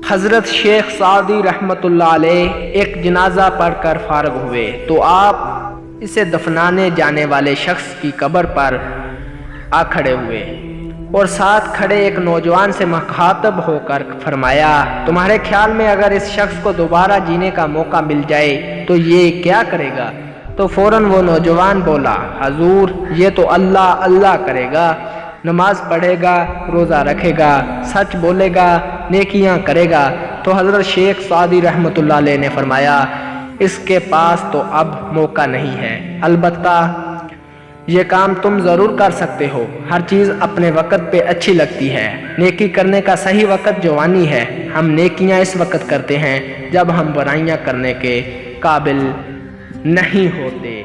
حضرت شیخ سعدی رحمۃ اللہ علیہ ایک جنازہ پڑھ کر فارغ ہوئے تو آپ اسے دفنانے جانے والے شخص کی قبر پر آ کھڑے ہوئے اور ساتھ کھڑے ایک نوجوان سے مخاطب ہو کر فرمایا، تمہارے خیال میں اگر اس شخص کو دوبارہ جینے کا موقع مل جائے تو یہ کیا کرے گا؟ تو فوراً وہ نوجوان بولا، حضور یہ تو اللہ اللہ کرے گا، نماز پڑھے گا، روزہ رکھے گا، سچ بولے گا، نیکیاں کرے گا۔ تو حضرت شیخ سعدی رحمۃ اللہ علیہ نے فرمایا، اس کے پاس تو اب موقع نہیں ہے، البتہ یہ کام تم ضرور کر سکتے ہو۔ ہر چیز اپنے وقت پہ اچھی لگتی ہے، نیکی کرنے کا صحیح وقت جوانی ہے۔ ہم نیکیاں اس وقت کرتے ہیں جب ہم برائیاں کرنے کے قابل نہیں ہوتے۔